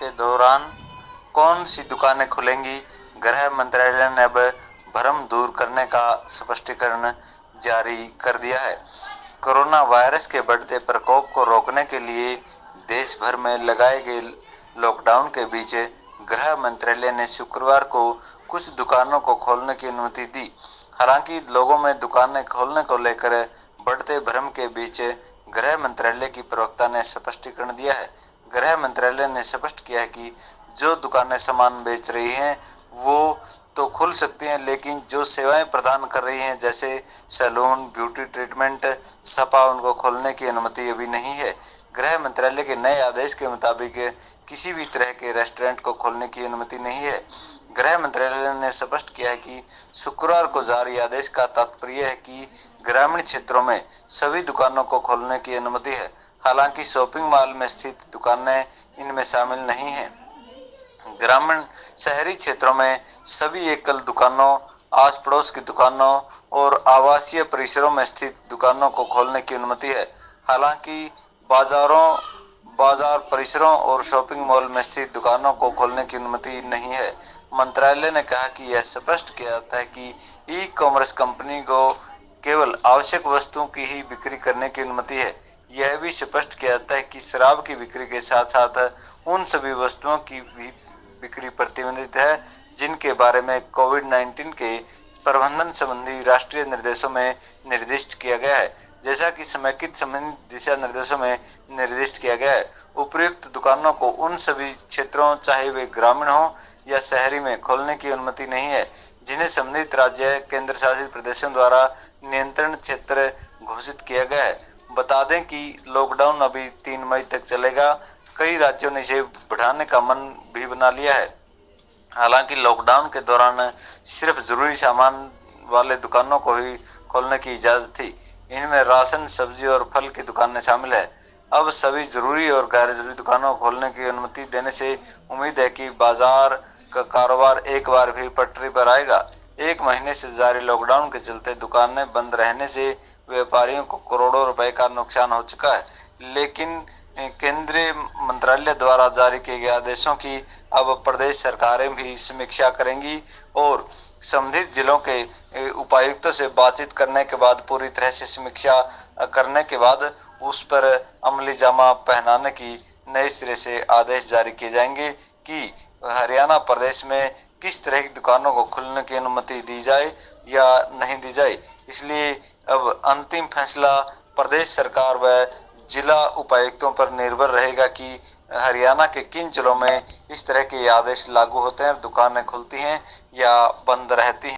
के दौरान कौन सी दुकानें खुलेंगी, गृह मंत्रालय ने अब भ्रम दूर करने का स्पष्टीकरण जारी कर दिया है। कोरोना वायरस के बढ़ते प्रकोप को रोकने के लिए देश भर में लगाए गए लॉकडाउन के बीच गृह मंत्रालय ने शुक्रवार को कुछ दुकानों को खोलने की अनुमति दी। हालांकि लोगों में दुकानें खोलने को लेकर बढ़ते भ्रम के बीच गृह मंत्रालय की प्रवक्ता ने स्पष्टीकरण दिया है। गृह मंत्रालय ने स्पष्ट किया है कि जो दुकानें सामान बेच रही हैं वो तो खुल सकती हैं, लेकिन जो सेवाएं प्रदान कर रही हैं जैसे सैलून, ब्यूटी ट्रीटमेंट, स्पा, उनको खोलने की अनुमति अभी नहीं है। गृह मंत्रालय के नए आदेश के मुताबिक किसी भी तरह के रेस्टोरेंट को खोलने की अनुमति नहीं है। गृह मंत्रालय ने स्पष्ट किया है कि शुक्रवार को जारी आदेश का तात्पर्य है कि ग्रामीण क्षेत्रों में सभी दुकानों को खोलने की अनुमति है। हालांकि शॉपिंग मॉल में स्थित दुकानें इनमें शामिल नहीं हैं। ग्रामीण शहरी क्षेत्रों में सभी एकल दुकानों, आस पड़ोस की दुकानों और आवासीय परिसरों में स्थित दुकानों को खोलने की अनुमति है। हालांकि बाजार परिसरों और शॉपिंग मॉल में स्थित दुकानों को खोलने की अनुमति नहीं है। मंत्रालय ने कहा कि यह स्पष्ट किया जाता है कि ई कॉमर्स कंपनी को केवल आवश्यक वस्तुओं की ही बिक्री करने की अनुमति है। यह भी स्पष्ट किया जाता है कि शराब की बिक्री के साथ साथ उन सभी वस्तुओं की भी बिक्री प्रतिबंधित है जिनके बारे में कोविड-19 के प्रबंधन संबंधी राष्ट्रीय निर्देशों में निर्दिष्ट किया गया है, जैसा कि समेकित संबंधित दिशा निर्देशों में निर्दिष्ट किया गया है। उपर्युक्त दुकानों को उन सभी क्षेत्रों, चाहे वे ग्रामीण हो या शहरी में, खोलने की अनुमति नहीं है जिन्हें संबंधित राज्य, केंद्र शासित प्रदेशों द्वारा नियंत्रण क्षेत्र घोषित किया गया है। बता दें कि लॉकडाउन अभी 3 मई तक चलेगा। कई राज्यों ने इसे बढ़ाने का मन भी बना लिया है। हालांकि लॉकडाउन के दौरान सिर्फ जरूरी सामान वाले दुकानों को ही खोलने की इजाजत थी। इनमें राशन, सब्जी और फल की दुकानें शामिल है। अब सभी जरूरी और गैर जरूरी दुकानों को खोलने की अनुमति देने से उम्मीद है कि बाजार का कारोबार एक बार फिर पटरी पर आएगा। 1 महीने से जारी लॉकडाउन के चलते दुकानें बंद रहने से व्यापारियों को करोड़ों रुपए का नुकसान हो चुका है, लेकिन केंद्रीय मंत्रालय द्वारा जारी किए गए आदेशों की अब प्रदेश सरकारें भी समीक्षा करेंगी और संबंधित जिलों के उपायुक्तों से बातचीत करने के बाद, पूरी तरह से समीक्षा करने के बाद उस पर अमली जामा पहनाने की नए सिरे से आदेश जारी किए जाएंगे कि हरियाणा प्रदेश में किस तरह की दुकानों को खुलने की अनुमति दी जाए या नहीं दी जाए। इसलिए अब अंतिम फैसला प्रदेश सरकार व जिला उपायुक्तों पर निर्भर रहेगा कि हरियाणा के किन जिलों में इस तरह के आदेश लागू होते हैं, दुकानें खुलती हैं या बंद रहती हैं।